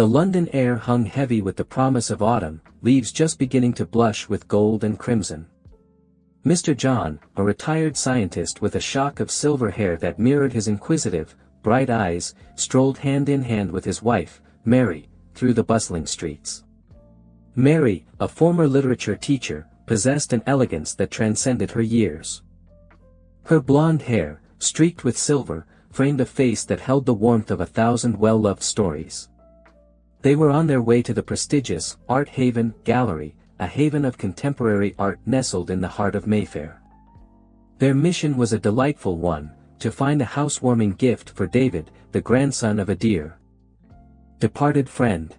The London air hung heavy with the promise of autumn, leaves just beginning to blush with gold and crimson. Mr. John, a retired scientist with a shock of silver hair that mirrored his inquisitive, bright eyes, strolled hand in hand with his wife, Mary, through the bustling streets. Mary, a former literature teacher, possessed an elegance that transcended her years. Her blonde hair, streaked with silver, framed a face that held the warmth of 1,000 well-loved stories. They were on their way to the prestigious Art Haven Gallery, a haven of contemporary art nestled in the heart of Mayfair. Their mission was a delightful one, to find a housewarming gift for David, the grandson of a dear departed friend.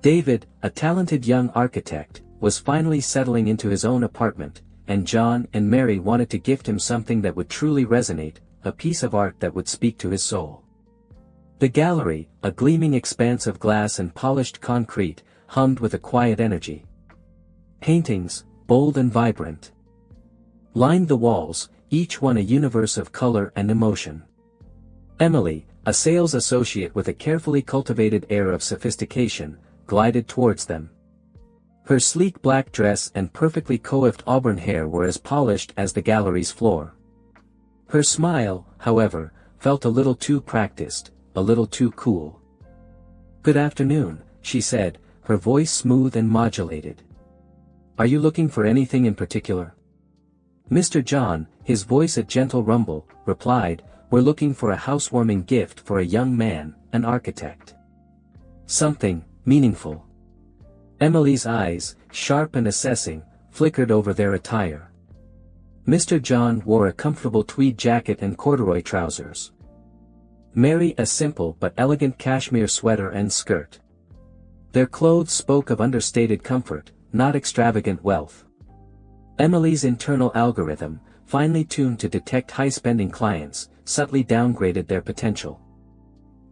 David, a talented young architect, was finally settling into his own apartment, and John and Mary wanted to gift him something that would truly resonate, a piece of art that would speak to his soul. The gallery, a gleaming expanse of glass and polished concrete, hummed with a quiet energy. Paintings, bold and vibrant, lined the walls, each one a universe of color and emotion. Emily, a sales associate with a carefully cultivated air of sophistication, glided towards them. Her sleek black dress and perfectly coiffed auburn hair were as polished as the gallery's floor. Her smile, however, felt a little too practiced, a little too cool. "Good afternoon," she said, her voice smooth and modulated. "Are you looking for anything in particular?" Mr. John, his voice a gentle rumble, replied, "We're looking for a housewarming gift for a young man, an architect. Something meaningful." Emily's eyes, sharp and assessing, flickered over their attire. Mr. John wore a comfortable tweed jacket and corduroy trousers. Mary a simple but elegant cashmere sweater and skirt. Their clothes spoke of understated comfort, not extravagant wealth. Emily's internal algorithm, finely tuned to detect high-spending clients, subtly downgraded their potential.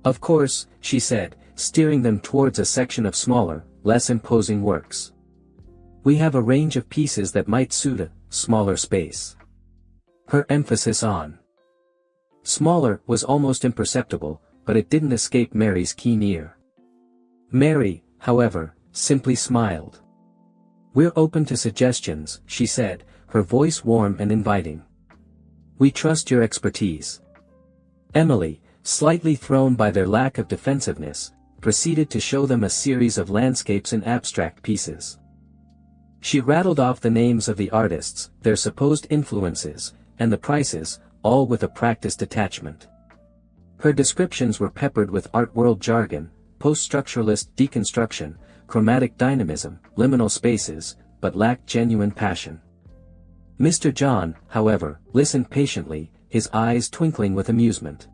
"Of course," she said, steering them towards a section of smaller, less imposing works. "We have a range of pieces that might suit a smaller space." Her emphasis on smaller was almost imperceptible, but it didn't escape Mary's keen ear. Mary, however, simply smiled. "We're open to suggestions," she said, her voice warm and inviting. "We trust your expertise." Emily, slightly thrown by their lack of defensiveness, proceeded to show them a series of landscapes and abstract pieces. She rattled off the names of the artists, their supposed influences, and the prices, all with a practiced detachment. Her descriptions were peppered with art world jargon, post-structuralist deconstruction, chromatic dynamism, liminal spaces, but lacked genuine passion. Mr. John, however, listened patiently, his eyes twinkling with amusement.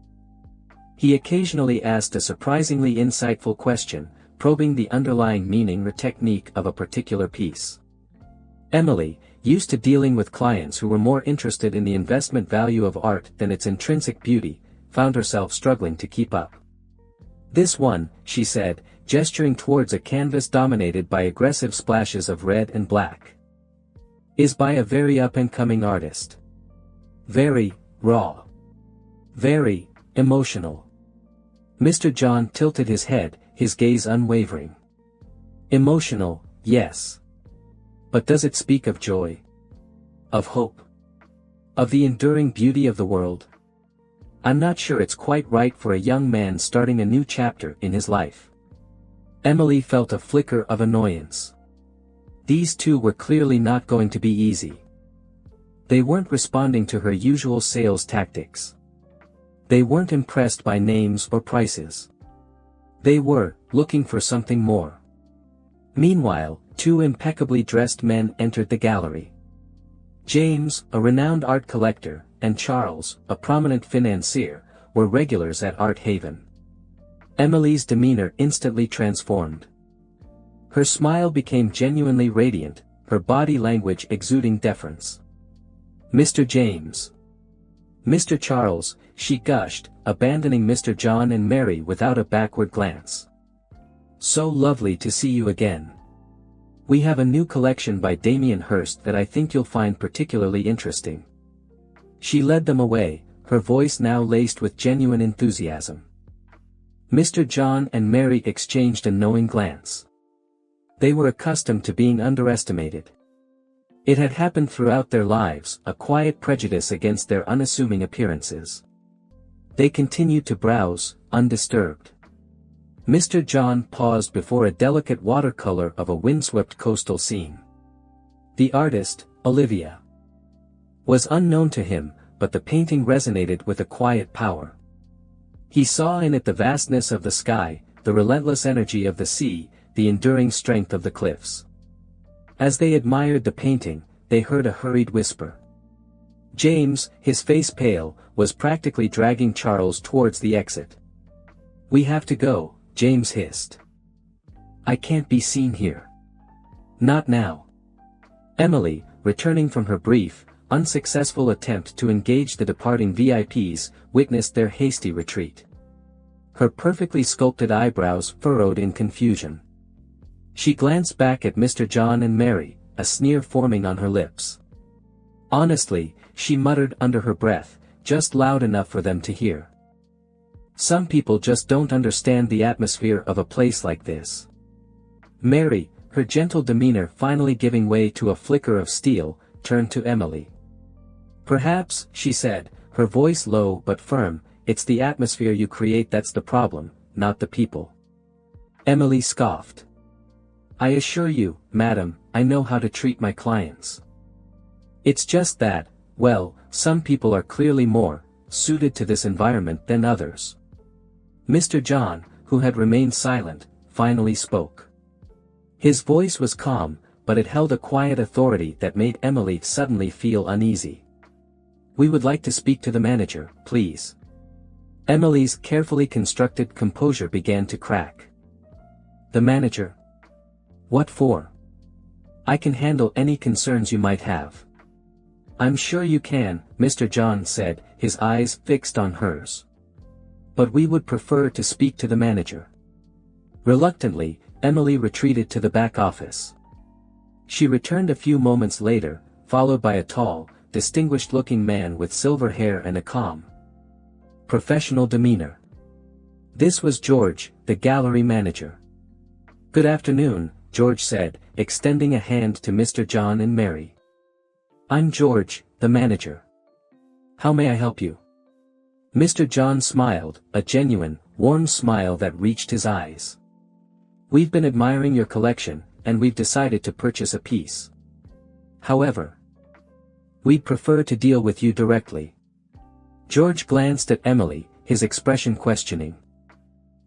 He occasionally asked a surprisingly insightful question, probing the underlying meaning or technique of a particular piece. Emily, used to dealing with clients who were more interested in the investment value of art than its intrinsic beauty, found herself struggling to keep up. "This one," she said, gesturing towards a canvas dominated by aggressive splashes of red and black, "is by a very up-and-coming artist. Very raw. Very emotional." Mr. John tilted his head, his gaze unwavering. "Emotional, yes. But does it speak of joy? Of hope? Of the enduring beauty of the world? I'm not sure it's quite right for a young man starting a new chapter in his life." Emily felt a flicker of annoyance. These two were clearly not going to be easy. They weren't responding to her usual sales tactics. They weren't impressed by names or prices. They were looking for something more. Meanwhile, two impeccably dressed men entered the gallery. James, a renowned art collector, and Charles, a prominent financier, were regulars at Art Haven. Emily's demeanor instantly transformed. Her smile became genuinely radiant, her body language exuding deference. "Mr. James." "Mr. Charles," she gushed, abandoning Mr. John and Mary without a backward glance. "So lovely to see you again. We have a new collection by Damien Hirst that I think you'll find particularly interesting." She led them away, her voice now laced with genuine enthusiasm. Mr. John and Mary exchanged a knowing glance. They were accustomed to being underestimated. It had happened throughout their lives, a quiet prejudice against their unassuming appearances. They continued to browse, undisturbed. Mr. John paused before a delicate watercolor of a windswept coastal scene. The artist, Olivia, was unknown to him, but the painting resonated with a quiet power. He saw in it the vastness of the sky, the relentless energy of the sea, the enduring strength of the cliffs. As they admired the painting, they heard a hurried whisper. James, his face pale, was practically dragging Charles towards the exit. "We have to go," James hissed. "I can't be seen here." "Not now." Emily, returning from her brief, unsuccessful attempt to engage the departing VIPs, witnessed their hasty retreat. Her perfectly sculpted eyebrows furrowed in confusion. She glanced back at Mr. John and Mary, a sneer forming on her lips. Honestly, she muttered under her breath, just loud enough for them to hear. "Some people just don't understand the atmosphere of a place like this." Mary, her gentle demeanor finally giving way to a flicker of steel, turned to Emily. "Perhaps," she said, her voice low but firm, "it's the atmosphere you create that's the problem, not the people." Emily scoffed. "I assure you, madam, I know how to treat my clients. It's just that, well, some people are clearly more suited to this environment than others." Mr. John, who had remained silent, finally spoke. His voice was calm, but it held a quiet authority that made Emily suddenly feel uneasy. "We would like to speak to the manager, please." Emily's carefully constructed composure began to crack. "The manager? What for?" "I can handle any concerns you might have." "I'm sure you can," Mr. John said, his eyes fixed on hers. "But we would prefer to speak to the manager." Reluctantly, Emily retreated to the back office. She returned a few moments later, followed by a tall, distinguished-looking man with silver hair and a calm, professional demeanor. This was George, the gallery manager. "Good afternoon," George said, extending a hand to Mr. John and Mary. "I'm George, the manager. How may I help you?" Mr. John smiled, a genuine, warm smile that reached his eyes. "We've been admiring your collection, and we've decided to purchase a piece. However, we'd prefer to deal with you directly." George glanced at Emily, his expression questioning.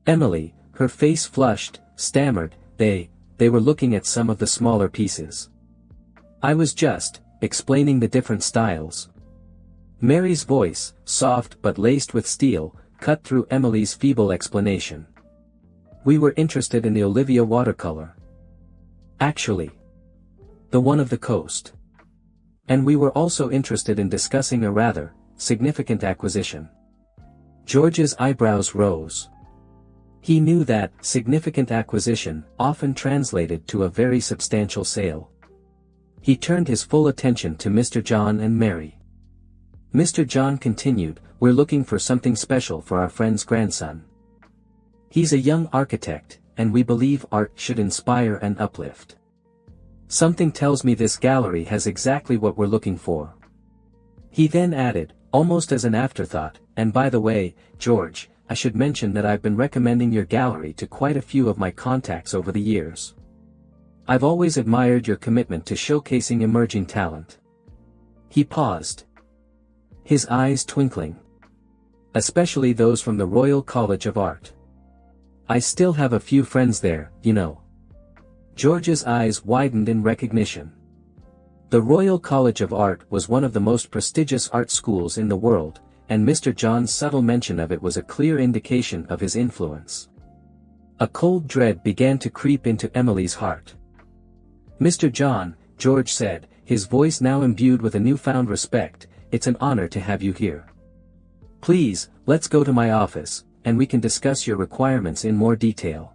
Emily, her face flushed, stammered, they were looking at some of the smaller pieces. "I was just explaining the different styles." Mary's voice, soft but laced with steel, cut through Emily's feeble explanation. "We were interested in the Olivia watercolor. Actually, the one of the coast. And we were also interested in discussing a rather significant acquisition." George's eyebrows rose. He knew that significant acquisition often translated to a very substantial sale. He turned his full attention to Mr. John and Mary. Mr. John continued, "We're looking for something special for our friend's grandson. He's a young architect, and we believe art should inspire and uplift. Something tells me this gallery has exactly what we're looking for." He then added, almost as an afterthought, "And by the way, George, I should mention that I've been recommending your gallery to quite a few of my contacts over the years. I've always admired your commitment to showcasing emerging talent." He paused, his eyes twinkling. "Especially those from the Royal College of Art. I still have a few friends there, you know." George's eyes widened in recognition. The Royal College of Art was one of the most prestigious art schools in the world, and Mr. John's subtle mention of it was a clear indication of his influence. A cold dread began to creep into Emily's heart. "Mr. John," George said, his voice now imbued with a newfound respect, "it's an honor to have you here. Please, let's go to my office, and we can discuss your requirements in more detail."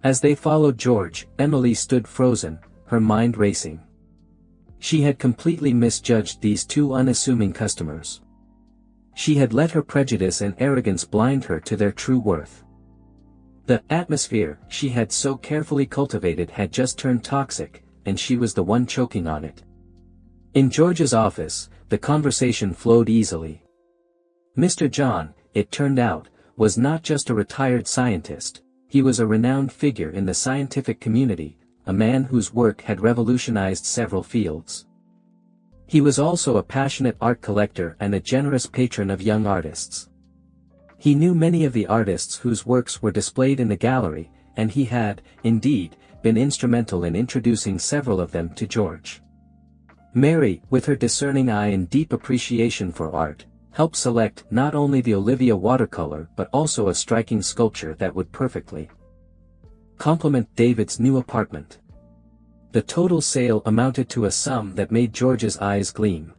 As they followed George, Emily stood frozen, her mind racing. She had completely misjudged these two unassuming customers. She had let her prejudice and arrogance blind her to their true worth. The atmosphere she had so carefully cultivated had just turned toxic, and she was the one choking on it. In George's office, the conversation flowed easily. Mr. John, it turned out, was not just a retired scientist, he was a renowned figure in the scientific community, a man whose work had revolutionized several fields. He was also a passionate art collector and a generous patron of young artists. He knew many of the artists whose works were displayed in the gallery, and he had, indeed, been instrumental in introducing several of them to George. Mary, with her discerning eye and deep appreciation for art, helped select not only the Olivia watercolor but also a striking sculpture that would perfectly complement David's new apartment. The total sale amounted to a sum that made George's eyes gleam.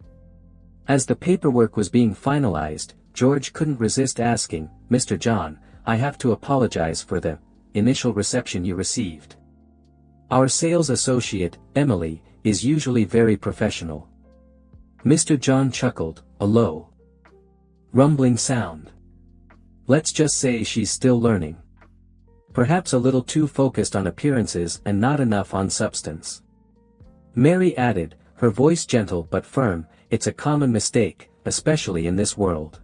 As the paperwork was being finalized, George couldn't resist asking, "Mr. John, I have to apologize for the initial reception you received. Our sales associate, Emily, is usually very professional." Mr. John chuckled, a low, rumbling sound. "Let's just say she's still learning. Perhaps a little too focused on appearances and not enough on substance." Mary added, her voice gentle but firm, "It's a common mistake, especially in this world.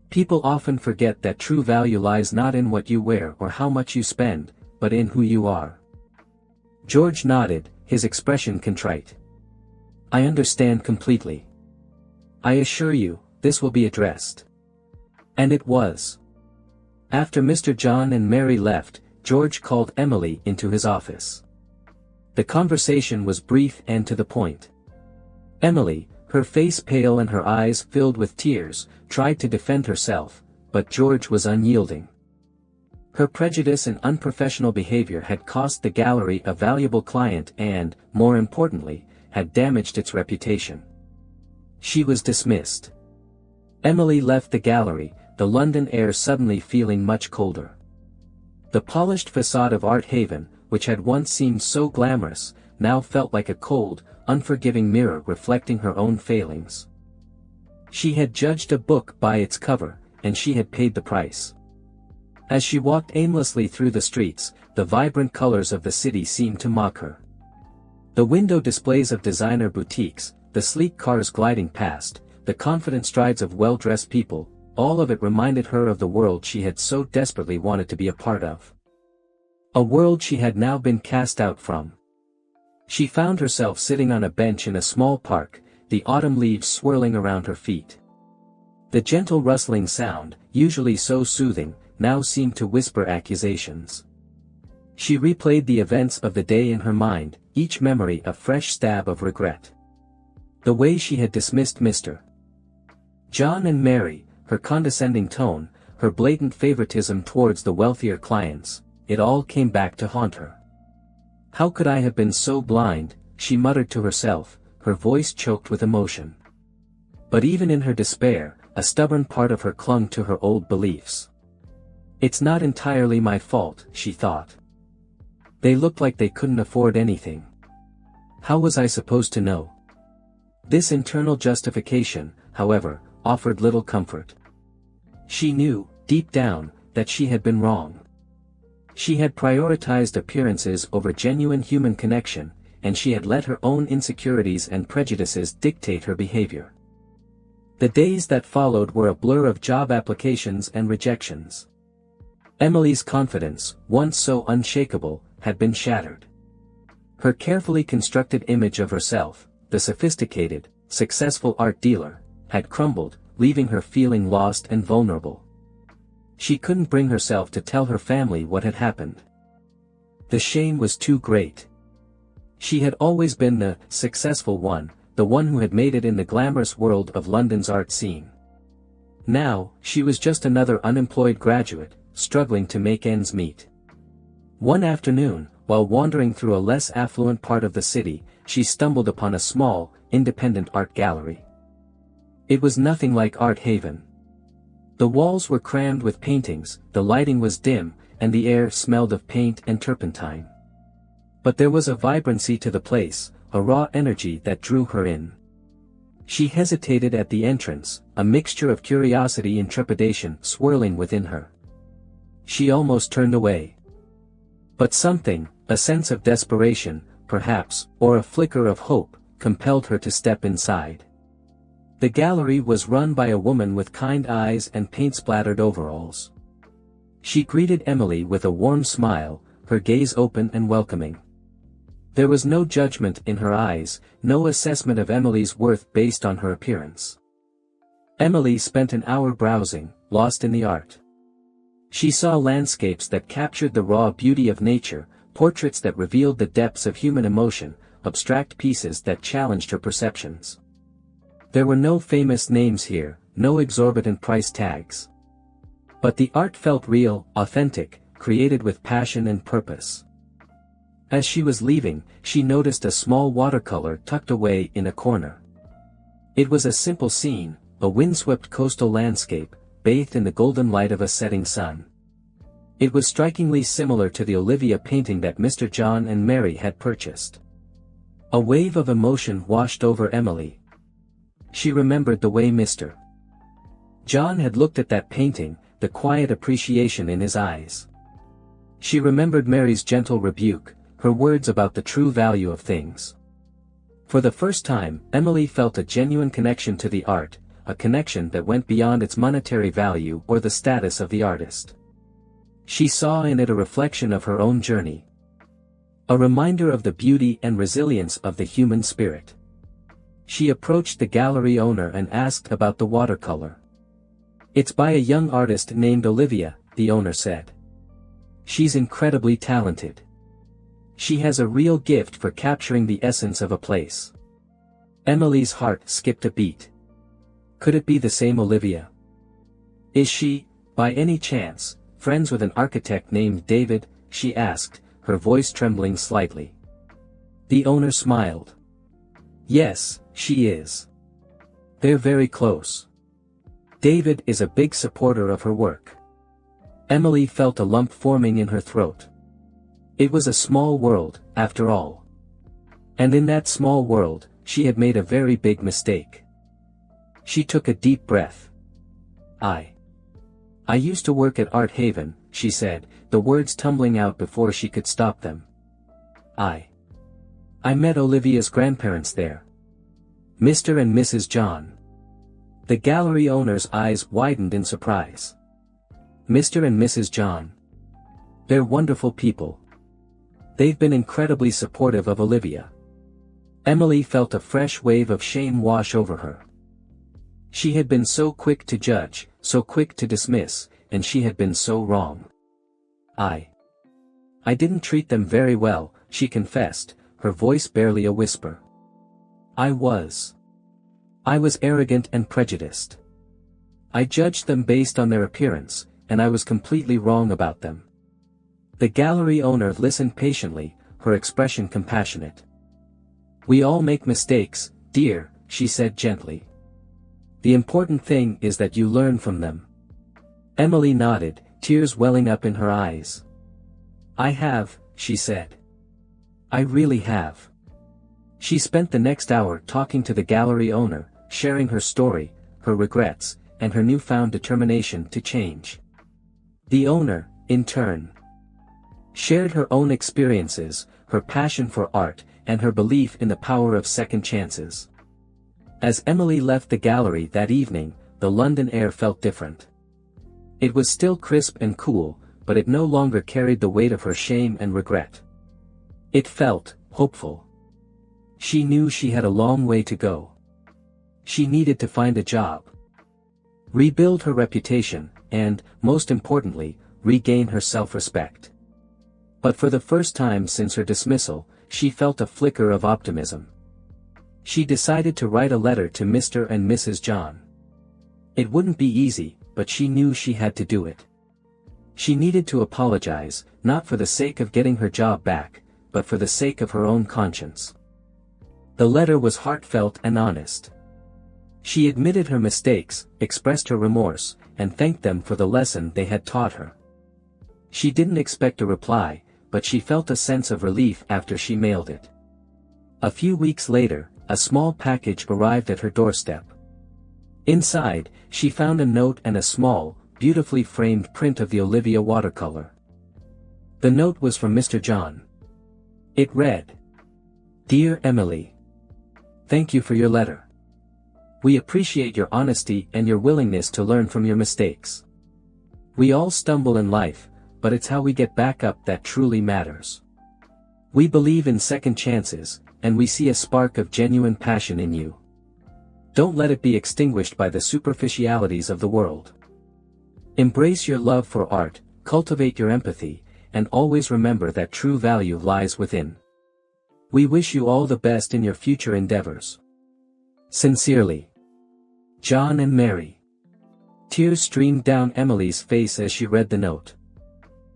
People often forget that true value lies not in what you wear or how much you spend, but in who you are." George nodded, his expression contrite. "I understand completely. I assure you, this will be addressed." And it was. After Mr. John and Mary left, George called Emily into his office. The conversation was brief and to the point. Emily, her face pale and her eyes filled with tears, tried to defend herself, but George was unyielding. Her prejudice and unprofessional behavior had cost the gallery a valuable client and, more importantly, had damaged its reputation. She was dismissed. Emily left the gallery, the London air suddenly feeling much colder. The polished facade of Art Haven, which had once seemed so glamorous, now felt like a cold, unforgiving mirror reflecting her own failings. She had judged a book by its cover, and she had paid the price. As she walked aimlessly through the streets, the vibrant colors of the city seemed to mock her. The window displays of designer boutiques, the sleek cars gliding past, the confident strides of well-dressed people, all of it reminded her of the world she had so desperately wanted to be a part of. A world she had now been cast out from. She found herself sitting on a bench in a small park, the autumn leaves swirling around her feet. The gentle rustling sound, usually so soothing, now seemed to whisper accusations. She replayed the events of the day in her mind, each memory a fresh stab of regret. The way she had dismissed Mr. John and Mary, her condescending tone, her blatant favoritism towards the wealthier clients, it all came back to haunt her. "How could I have been so blind?" she muttered to herself, her voice choked with emotion. But even in her despair, a stubborn part of her clung to her old beliefs. "It's not entirely my fault," she thought. "They looked like they couldn't afford anything. How was I supposed to know?" This internal justification, however, offered little comfort. She knew, deep down, that she had been wrong. She had prioritized appearances over genuine human connection, and she had let her own insecurities and prejudices dictate her behavior. The days that followed were a blur of job applications and rejections. Emily's confidence, once so unshakable, had been shattered. Her carefully constructed image of herself, the sophisticated, successful art dealer, had crumbled, leaving her feeling lost and vulnerable. She couldn't bring herself to tell her family what had happened. The shame was too great. She had always been the successful one, the one who had made it in the glamorous world of London's art scene. Now, she was just another unemployed graduate, struggling to make ends meet. One afternoon, while wandering through a less affluent part of the city, she stumbled upon a small, independent art gallery. It was nothing like Art Haven. The walls were crammed with paintings, the lighting was dim, and the air smelled of paint and turpentine. But there was a vibrancy to the place, a raw energy that drew her in. She hesitated at the entrance, a mixture of curiosity and trepidation swirling within her. She almost turned away. But something, a sense of desperation, perhaps, or a flicker of hope, compelled her to step inside. The gallery was run by a woman with kind eyes and paint-splattered overalls. She greeted Emily with a warm smile, her gaze open and welcoming. There was no judgment in her eyes, no assessment of Emily's worth based on her appearance. Emily spent an hour browsing, lost in the art. She saw landscapes that captured the raw beauty of nature, portraits that revealed the depths of human emotion, abstract pieces that challenged her perceptions. There were no famous names here, no exorbitant price tags. But the art felt real, authentic, created with passion and purpose. As she was leaving, she noticed a small watercolor tucked away in a corner. It was a simple scene, a windswept coastal landscape, bathed in the golden light of a setting sun. It was strikingly similar to the Olivia painting that Mr. John and Mary had purchased. A wave of emotion washed over Emily. She remembered the way Mr. John had looked at that painting, the quiet appreciation in his eyes. She remembered Mary's gentle rebuke, her words about the true value of things. For the first time, Emily felt a genuine connection to the art, a connection that went beyond its monetary value or the status of the artist. She saw in it a reflection of her own journey. A reminder of the beauty and resilience of the human spirit. She approached the gallery owner and asked about the watercolor. "It's by a young artist named Olivia," the owner said. "She's incredibly talented. She has a real gift for capturing the essence of a place." Emily's heart skipped a beat. Could it be the same Olivia? "Is she, by any chance, friends with an architect named David?" she asked, her voice trembling slightly. The owner smiled. "Yes, she is. They're very close. David is a big supporter of her work." Emily felt a lump forming in her throat. It was a small world, after all. And in that small world, she had made a very big mistake. She took a deep breath. I used to work at Art Haven," she said, the words tumbling out before she could stop them. I met Olivia's grandparents there. Mr. and Mrs. John." The gallery owner's eyes widened in surprise. "Mr. and Mrs. John. They're wonderful people. They've been incredibly supportive of Olivia." Emily felt a fresh wave of shame wash over her. She had been so quick to judge, so quick to dismiss, and she had been so wrong. I didn't treat them very well," she confessed, her voice barely a whisper. I was arrogant and prejudiced. I judged them based on their appearance, and I was completely wrong about them." The gallery owner listened patiently, her expression compassionate. "We all make mistakes, dear," she said gently. "The important thing is that you learn from them." Emily nodded, tears welling up in her eyes. "I have," she said. "I really have." She spent the next hour talking to the gallery owner, sharing her story, her regrets, and her newfound determination to change. The owner, in turn, shared her own experiences, her passion for art, and her belief in the power of second chances. As Emily left the gallery that evening, the London air felt different. It was still crisp and cool, but it no longer carried the weight of her shame and regret. It felt hopeful. She knew she had a long way to go. She needed to find a job, rebuild her reputation, and, most importantly, regain her self-respect. But for the first time since her dismissal, she felt a flicker of optimism. She decided to write a letter to Mr. and Mrs. John. It wouldn't be easy, but she knew she had to do it. She needed to apologize, not for the sake of getting her job back, but for the sake of her own conscience. The letter was heartfelt and honest. She admitted her mistakes, expressed her remorse, and thanked them for the lesson they had taught her. She didn't expect a reply, but she felt a sense of relief after she mailed it. A few weeks later, a small package arrived at her doorstep. Inside, she found a note and a small, beautifully framed print of the Olivia watercolor. The note was from Mr. John. It read, "Dear Emily, thank you for your letter. We appreciate your honesty and your willingness to learn from your mistakes. We all stumble in life, but it's how we get back up that truly matters. We believe in second chances, and we see a spark of genuine passion in you. Don't let it be extinguished by the superficialities of the world. Embrace your love for art, cultivate your empathy, and always remember that true value lies within. We wish you all the best in your future endeavors. Sincerely, John and Mary." Tears streamed down Emily's face as she read the note.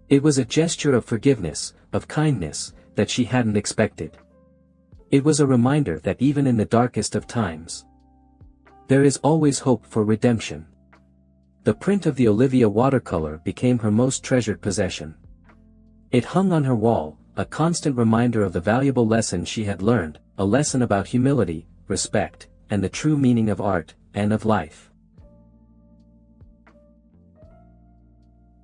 It was a gesture of forgiveness, of kindness, that she hadn't expected. It was a reminder that even in the darkest of times, there is always hope for redemption. The print of the Olivia watercolor became her most treasured possession. It hung on her wall, a constant reminder of the valuable lesson she had learned, a lesson about humility, respect, and the true meaning of art, and of life.